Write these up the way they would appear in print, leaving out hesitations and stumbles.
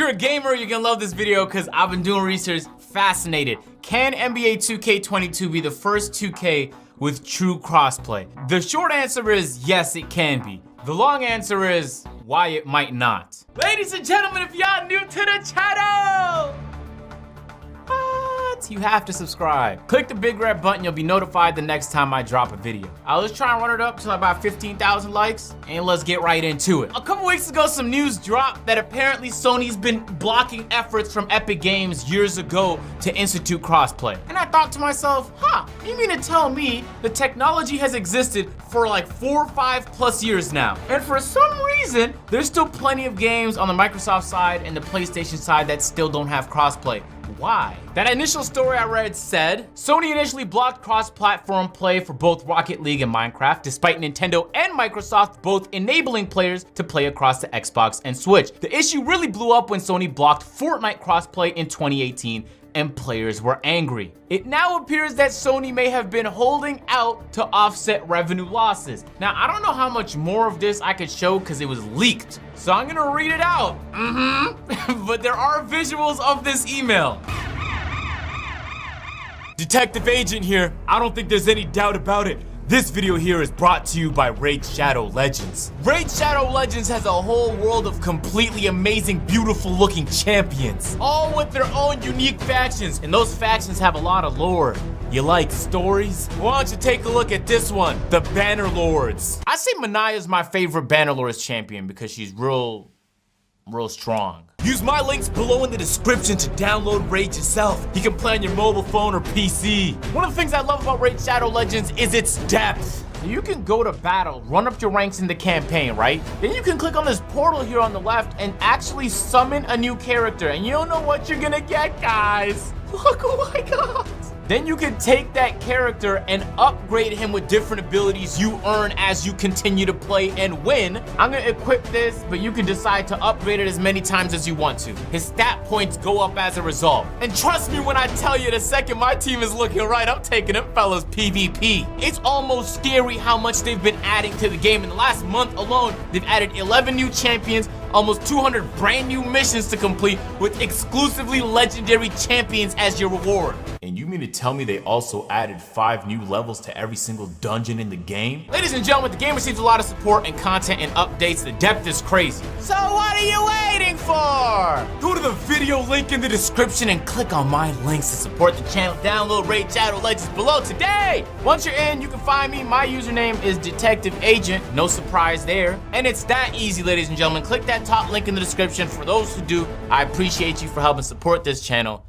you're a gamer, you're gonna love this video because I've been doing research. Fascinated. Can NBA 2K22 be the first 2K with true crossplay? The short answer is yes, it can be. The long answer is why it might not. Ladies and gentlemen, if y'all new to the channel, you have to subscribe. Click the big red button, you'll be notified the next time I drop a video. Let's try and run it up to about 15,000 likes, and let's get right into it. A couple weeks ago, some news dropped that apparently Sony's been blocking efforts from Epic Games years ago to institute crossplay. And I thought to myself, you mean to tell me the technology has existed for like 4 or 5 plus years now? And for some reason, there's still plenty of games on the Microsoft side and the PlayStation side that still don't have crossplay. Why? That initial story I read said, Sony initially blocked cross-platform play for both Rocket League and Minecraft, despite Nintendo and Microsoft both enabling players to play across the Xbox and Switch. The issue really blew up when Sony blocked Fortnite crossplay in 2018, and players were angry. It now appears that Sony may have been holding out to offset revenue losses. Now, I don't know how much more of this I could show because it was leaked, so I'm gonna read it out. But there are visuals of this email. Detective Agent here. I don't think there's any doubt about it. This video here is brought to you by Raid Shadow Legends. Raid Shadow Legends has a whole world of completely amazing, beautiful looking champions, all with their own unique factions, and those factions have a lot of lore. You like stories? Why don't you take a look at this one, the Banner Lords. I say Manaya's my favorite Banner Lords champion because she's real strong. Use my links below in the description to download Raid yourself. You can play on your mobile phone or PC. One of the things I love about Raid Shadow Legends is its depth. You can go to battle, run up your ranks in the campaign, right? Then you can click on this portal here on the left and actually summon a new character. And you don't know what you're gonna get, guys. Look, oh my God. Then you can take that character and upgrade him with different abilities you earn as you continue to play and win. I'm gonna equip this, but you can decide to upgrade it as many times as you want to. His stat points go up as a result. And trust me when I tell you, the second my team is looking right, I'm taking them fellas PvP. It's almost scary how much they've been adding to the game. In the last month alone, they've added 11 new champions, almost 200 brand new missions to complete with exclusively legendary champions as your reward. And you mean to tell me they also added 5 new levels to every single dungeon in the game? Ladies and gentlemen, the game receives a lot of support and content and updates. The depth is crazy. So what are you waiting for? Go to the video link in the description and click on my links to support the channel. Download Raid Shadow Legends below today. Once you're in, you can find me. My username is Detective Agent. No surprise there. And it's that easy, ladies and gentlemen. Click that top link in the description. For those who do, I appreciate you for helping support this channel.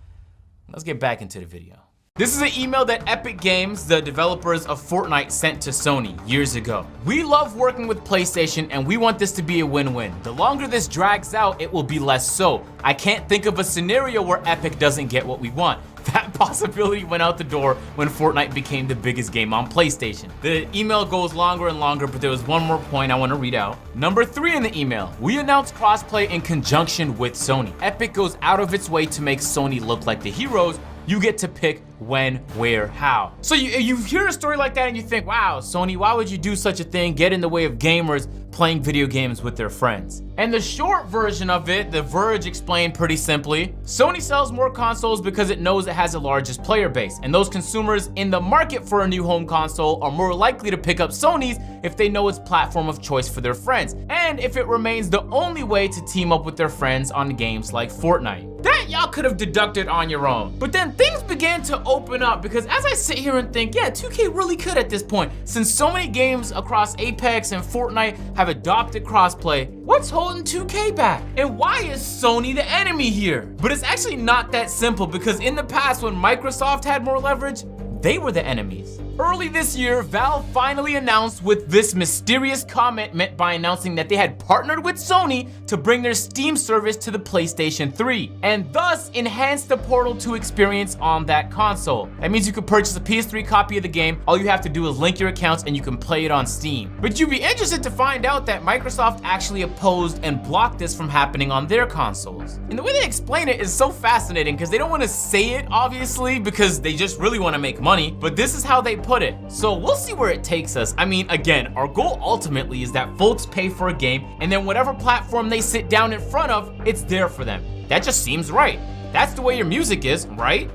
Let's get back into the video. This is an email that Epic Games, the developers of Fortnite, sent to Sony years ago. We love working with PlayStation and we want this to be a win-win. The longer this drags out, it will be less so. I can't think of a scenario where Epic doesn't get what we want. That possibility went out the door when Fortnite became the biggest game on PlayStation. The email goes longer and longer, but there was one more point I want to read out. Number 3 in the email, we announced crossplay in conjunction with Sony. Epic goes out of its way to make Sony look like the heroes. You get to pick when, where, how. So you hear a story like that and you think, wow, Sony, why would you do such a thing? Get in the way of gamers playing video games with their friends. And the short version of it, The Verge explained pretty simply, Sony sells more consoles because it knows it has the largest player base, and those consumers in the market for a new home console are more likely to pick up Sony's if they know it's platform of choice for their friends, and if it remains the only way to team up with their friends on games like Fortnite. That y'all could have deducted on your own. But then things began to open up because as I sit here and think, yeah, 2K really could at this point. Since so many games across Apex and Fortnite have adopted crossplay, what's holding 2K back? And why is Sony the enemy here? But it's actually not that simple because in the past when Microsoft had more leverage, they were the enemies. Early this year, Valve finally announced with this mysterious comment meant by announcing that they had partnered with Sony to bring their Steam service to the PlayStation 3 and thus enhance the Portal 2 experience on that console. That means you could purchase a PS3 copy of the game. All you have to do is link your accounts and you can play it on Steam. But you'd be interested to find out that Microsoft actually opposed and blocked this from happening on their consoles. And the way they explain it is so fascinating because they don't want to say it, obviously, because they just really want to make money. money, but this is how they put it. So we'll see where it takes us. I mean, again, our goal ultimately is that folks pay for a game, and then whatever platform they sit down in front of, it's there for them. That just seems right. That's the way your music is, right?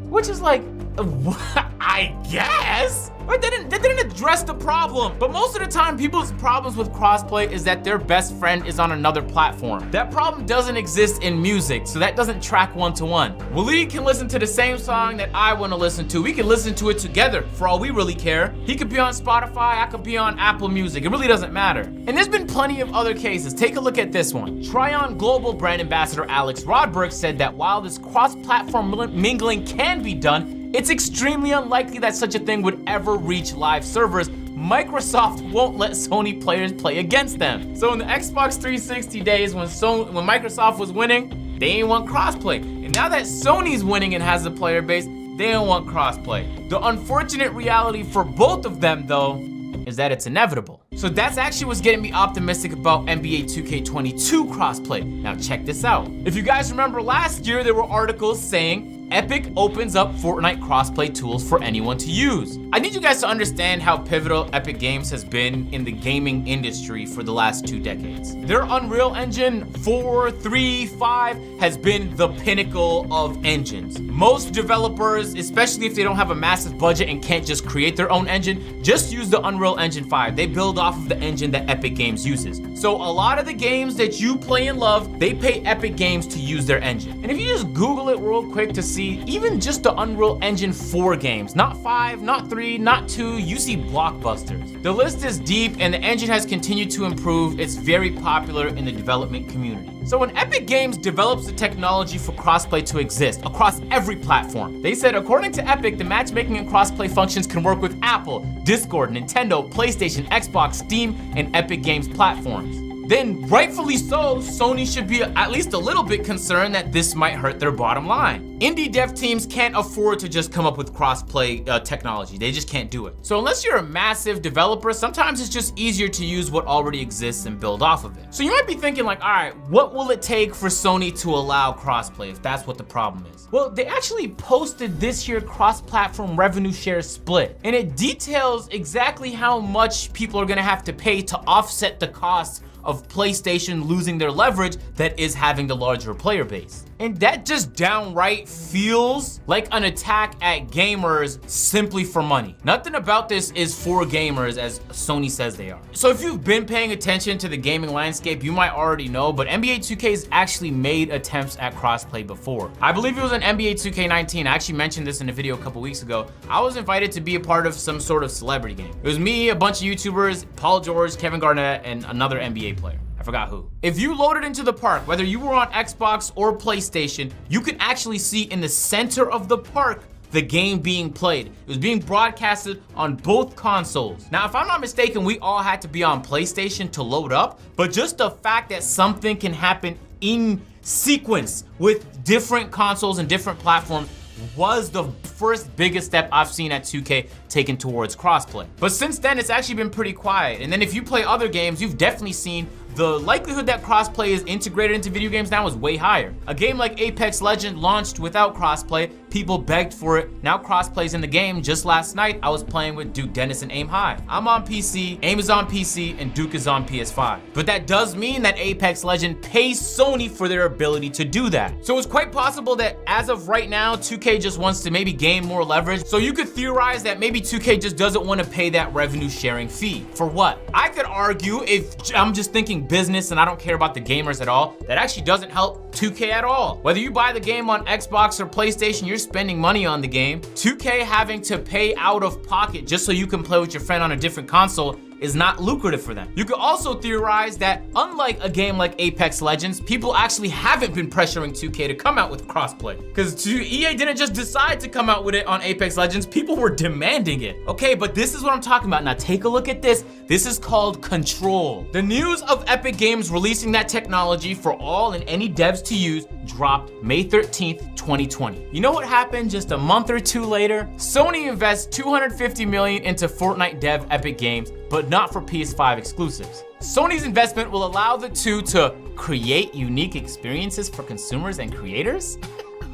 Which is like, I guess. Right? They didn't address the problem. But most of the time, people's problems with crossplay is that their best friend is on another platform. That problem doesn't exist in music, so that doesn't track one-to-one. Waleed can listen to the same song that I want to listen to. We can listen to it together for all we really care. He could be on Spotify, I could be on Apple Music. It really doesn't matter. And there's been plenty of other cases. Take a look at this one. Tryon Global brand ambassador Alex Rodberg said that while this cross-platform mingling can be done, it's extremely unlikely that such a thing would ever reach live servers. Microsoft won't let Sony players play against them. So in the Xbox 360 days when Microsoft was winning, they didn't want crossplay. And now that Sony's winning and has a player base, they don't want crossplay. The unfortunate reality for both of them though, is that it's inevitable. So that's actually what's getting me optimistic about NBA 2K22 crossplay. Now check this out. If you guys remember last year, there were articles saying Epic opens up Fortnite crossplay tools for anyone to use. I need you guys to understand how pivotal Epic Games has been in the gaming industry for the last 2 decades. Their Unreal Engine 4, 3, 5 has been the pinnacle of engines. Most developers, especially if they don't have a massive budget and can't just create their own engine, just use the Unreal Engine 5. They build off of the engine that Epic Games uses. So a lot of the games that you play and love, they pay Epic Games to use their engine. And if you just Google it real quick to see even just the Unreal Engine 4 games, not 5, not 3, not 2, you see blockbusters. The list is deep and the engine has continued to improve. It's very popular in the development community. So when Epic Games develops the technology for crossplay to exist across every platform, they said according to Epic, the matchmaking and crossplay functions can work with Apple, Discord, Nintendo, PlayStation, Xbox, Steam, and Epic Games platforms. Then rightfully so, Sony should be at least a little bit concerned that this might hurt their bottom line. Indie dev teams can't afford to just come up with crossplay technology. They just can't do it. So unless you're a massive developer, sometimes it's just easier to use what already exists and build off of it. So you might be thinking like, all right, what will it take for Sony to allow crossplay if that's what the problem is? Well, they actually posted this year cross-platform revenue share split, and it details exactly how much people are gonna have to pay to offset the costs of PlayStation losing their leverage that is having the larger player base. And that just downright feels like an attack at gamers simply for money. Nothing about this is for gamers as Sony says they are. So if you've been paying attention to the gaming landscape, you might already know, but NBA 2K's actually made attempts at crossplay before. I believe it was in NBA 2K19. I actually mentioned this in a video a couple weeks ago. I was invited to be a part of some sort of celebrity game. It was me, a bunch of YouTubers, Paul George, Kevin Garnett, and another NBA player. I forgot who. If you loaded into the park, whether you were on Xbox or PlayStation, you could actually see in the center of the park the game being played. It was being broadcasted on both consoles. Now, if I'm not mistaken, we all had to be on PlayStation to load up, but just the fact that something can happen in sequence with different consoles and different platforms was the first biggest step I've seen at 2K taken towards crossplay. But since then, it's actually been pretty quiet. And then if you play other games, you've definitely seen the likelihood that crossplay is integrated into video games now is way higher. A game like Apex Legends launched without crossplay, people begged for it. Now crossplay's in the game. Just last night, I was playing with Duke Dennis and Aim High. I'm on PC, Aim is on PC, and Duke is on PS5. But that does mean that Apex Legends pays Sony for their ability to do that. So it's quite possible that as of right now, 2K just wants to maybe gain more leverage. So you could theorize that maybe 2K just doesn't want to pay that revenue sharing fee. For what? I could argue, if I'm just thinking business and I don't care about the gamers at all, that actually doesn't help 2K at all. Whether you buy the game on Xbox or PlayStation, you're spending money on the game. 2K having to pay out of pocket just so you can play with your friend on a different console is not lucrative for them. You could also theorize that unlike a game like Apex Legends, people actually haven't been pressuring 2K to come out with crossplay. Because EA didn't just decide to come out with it on Apex Legends, people were demanding it. Okay, but this is what I'm talking about. Now take a look at this. This is called Control. The news of Epic Games releasing that technology for all and any devs to use dropped May 13th, 2020. You know what happened just a month or two later? Sony invests $250 million into Fortnite dev Epic Games, but not for PS5 exclusives. Sony's investment will allow the two to create unique experiences for consumers and creators?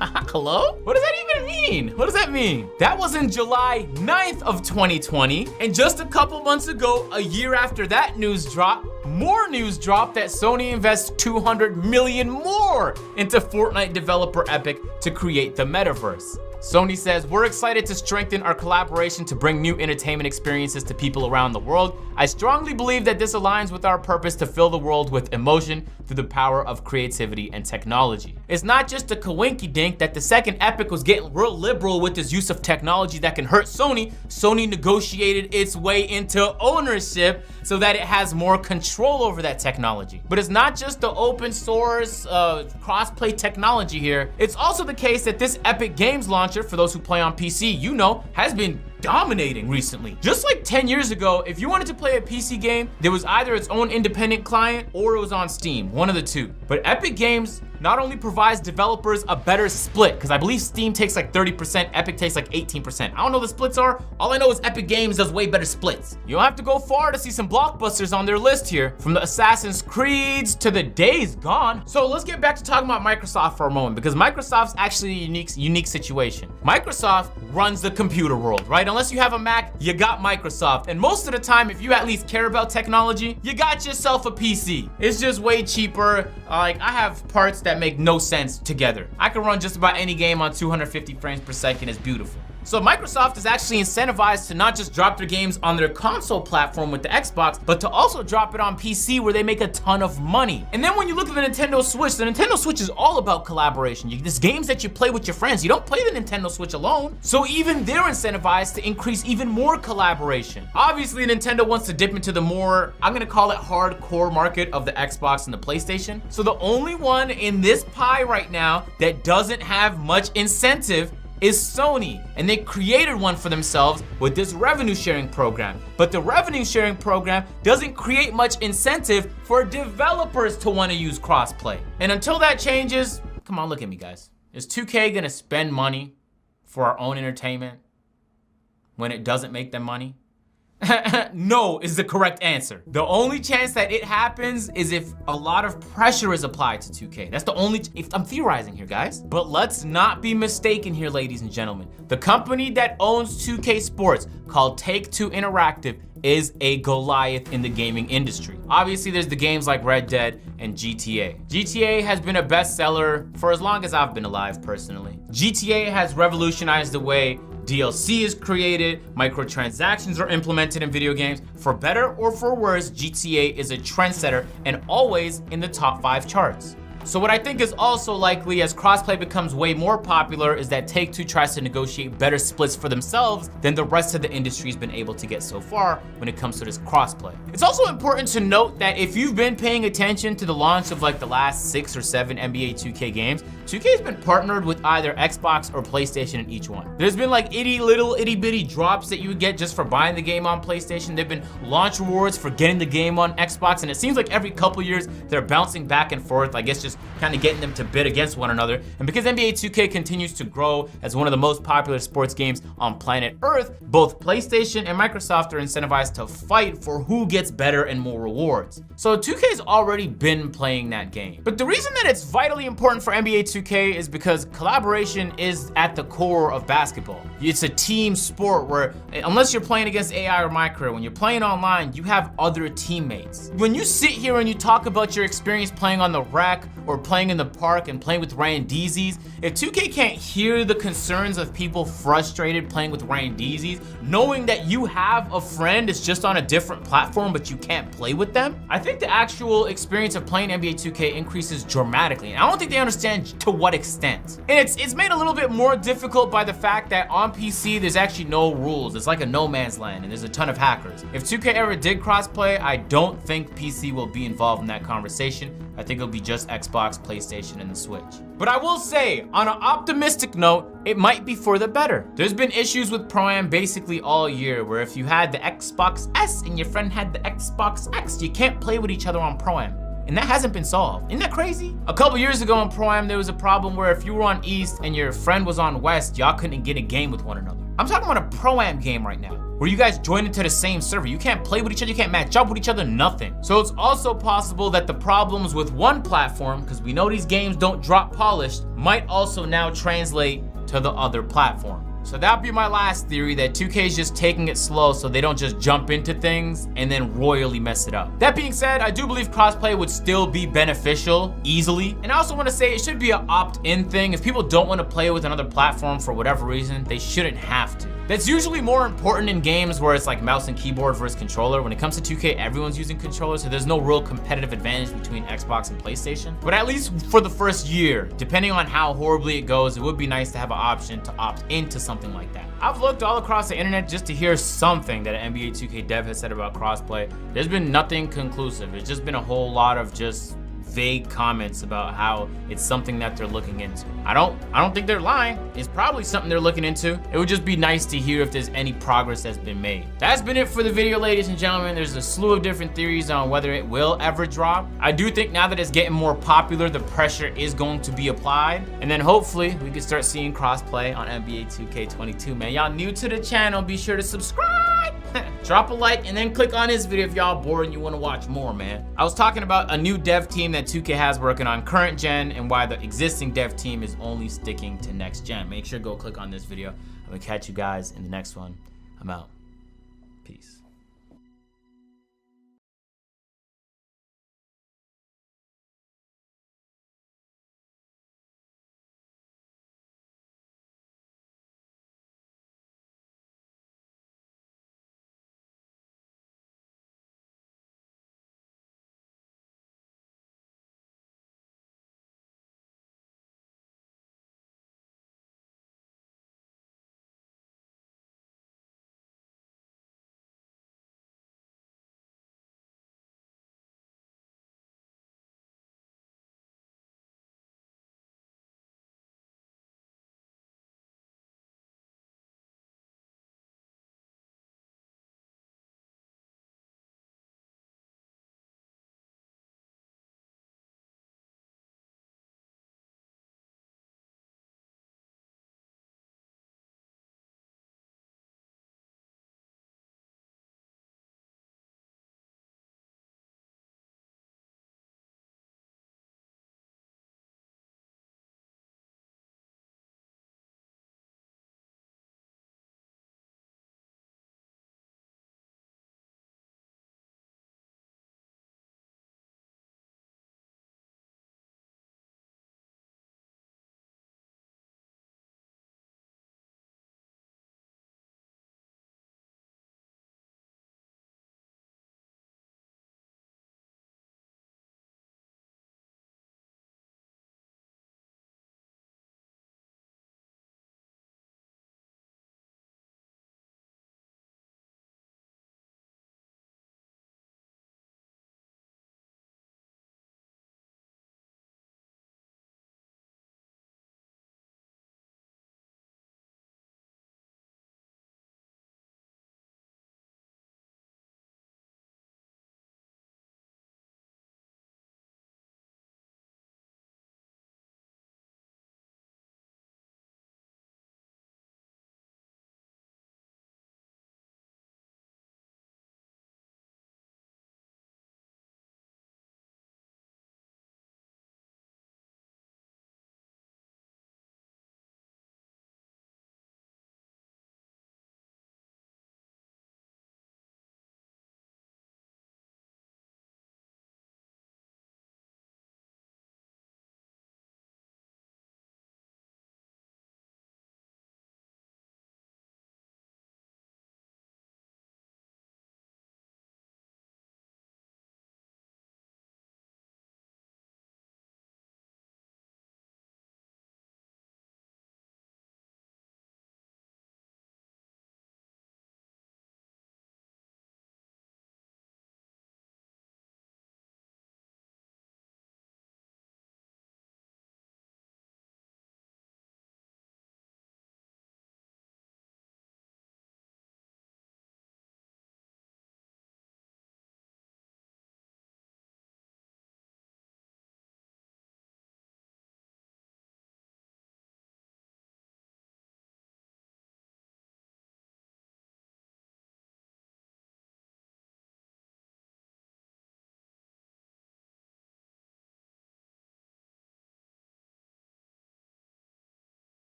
Hello? What does that even mean? What does that mean? That was in July 9th of 2020. And just a couple months ago, a year after that news dropped, more news dropped that Sony invests $200 million more into Fortnite developer Epic to create the metaverse. Sony says, we're excited to strengthen our collaboration to bring new entertainment experiences to people around the world. I strongly believe that this aligns with our purpose to fill the world with emotion through the power of creativity and technology. It's not just a coinky-dink that the second Epic was getting real liberal with his use of technology that can hurt Sony. Sony negotiated its way into ownership so that it has more control over that technology. But it's not just the open source crossplay technology here. It's also the case that this Epic Games launcher, for those who play on PC, you know, has been dominating recently. Just like 10 years ago, if you wanted to play a PC game, there was either its own independent client or it was on Steam, one of the two. But Epic Games not only provides developers a better split, because I believe Steam takes like 30%, Epic takes like 18%. I don't know what the splits are. All I know is Epic Games does way better splits. You don't have to go far to see some blockbusters on their list here, from the Assassin's Creeds to the Days Gone. So let's get back to talking about Microsoft for a moment, because Microsoft's actually a unique situation. Microsoft runs the computer world, right? Unless you have a Mac, you got Microsoft. And most of the time, if you at least care about technology, you got yourself a PC. It's just way cheaper. Like, I have parts that make no sense together. I can run just about any game on 250 frames per second. It's beautiful. So Microsoft is actually incentivized to not just drop their games on their console platform with the Xbox, but to also drop it on PC where they make a ton of money. And then when you look at the Nintendo Switch is all about collaboration. There's games that you play with your friends. You don't play the Nintendo Switch alone. So even they're incentivized to increase even more collaboration. Obviously, Nintendo wants to dip into the more, I'm gonna call it hardcore market of the Xbox and the PlayStation. So the only one in this pie right now that doesn't have much incentive is Sony, and they created one for themselves with this revenue sharing program. But the revenue sharing program doesn't create much incentive for developers to want to use crossplay. And until that changes, come on, look at me, guys. Is 2K gonna spend money for our own entertainment when it doesn't make them money? No is the correct answer. The only chance that it happens is if a lot of pressure is applied to 2K. That's the only, if I'm theorizing here, guys. But let's not be mistaken here, ladies and gentlemen. The company that owns 2K Sports, called Take-Two Interactive, is a Goliath in the gaming industry. Obviously, there's the games like Red Dead and GTA. GTA has been a bestseller for as long as I've been alive, personally. GTA has revolutionized the way DLC is created, microtransactions are implemented in video games. For better or for worse, GTA is a trendsetter and always in the top 5 charts. So what I think is also likely as crossplay becomes way more popular is that Take-Two tries to negotiate better splits for themselves than the rest of the industry's been able to get so far when it comes to this crossplay. It's also important to note that if you've been paying attention to the launch of like the last 6 or 7 NBA 2K games, 2K's been partnered with either Xbox or PlayStation in each one. There's been like little itty bitty drops that you would get just for buying the game on PlayStation. There've been launch rewards for getting the game on Xbox, and it seems like every couple years they're bouncing back and forth, I guess just kind of getting them to bid against one another. And because NBA 2K continues to grow as one of the most popular sports games on planet Earth, both PlayStation and Microsoft are incentivized to fight for who gets better and more rewards. So 2K's already been playing that game. But the reason that it's vitally important for NBA 2K is because collaboration is at the core of basketball. It's a team sport where, unless you're playing against AI or my career, when you're playing online, you have other teammates. When you sit here and you talk about your experience playing on the rack or playing in the park and playing with Randeezys, if 2K can't hear the concerns of people frustrated playing with Randeezys, knowing that you have a friend that's just on a different platform but you can't play with them, I think the actual experience of playing NBA 2K increases dramatically. And I don't think they understand to what extent. And it's made a little bit more difficult by the fact that on PC there's actually no rules. It's like a no man's land and there's a ton of hackers. If 2K ever did crossplay, I don't think PC will be involved in that conversation. I think it'll be just Xbox, PlayStation, and the Switch. But I will say, on an optimistic note, it might be for the better. There's been issues with Pro-Am basically all year, where if you had the Xbox S and your friend had the Xbox X, you can't play with each other on Pro-Am. And that hasn't been solved. Isn't that crazy? A couple years ago on Pro-Am, there was a problem where if you were on East and your friend was on West, y'all couldn't get a game with one another. I'm talking about a pro-am game right now, where you guys join into the same server. You can't play with each other, you can't match up with each other, nothing. So it's also possible that the problems with one platform, because we know these games don't drop polished, might also now translate to the other platform. So that'd be my last theory, that 2K is just taking it slow so they don't just jump into things and then royally mess it up. That being said, I do believe crossplay would still be beneficial easily. And I also want to say it should be an opt-in thing. If people don't want to play with another platform for whatever reason, they shouldn't have to. That's usually more important in games where it's like mouse and keyboard versus controller. When it comes to 2K, everyone's using controllers, so there's no real competitive advantage between Xbox and PlayStation. But at least for the first year, depending on how horribly it goes, it would be nice to have an option to opt into something like that. I've looked all across the internet just to hear something that an NBA 2K dev has said about crossplay. There's been nothing conclusive. It's just been a whole lot of just vague comments about how it's something that they're looking into. I don't think they're lying. It's probably something they're looking into. It would just be nice to hear if there's any progress that's been made. That's been it for the video, ladies and gentlemen. There's a slew of different theories on whether it will ever drop. I do think now that it's getting more popular, the pressure is going to be applied. And then hopefully we can start seeing crossplay on NBA 2K22, man. Y'all new to the channel, be sure to subscribe. Drop a like and then click on this video if y'all bored and you want to watch more, man. I was talking about a new dev team that 2K has working on current gen and why the existing dev team is only sticking to next gen. Make sure to go click on this video. I'm gonna catch you guys in the next one. I'm out. Peace.